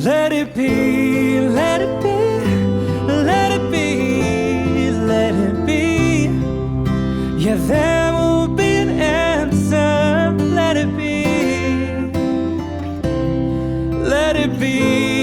Let it be, let it be, let it be, let it be. Yeah, there will be an answer. Let it be, let it be.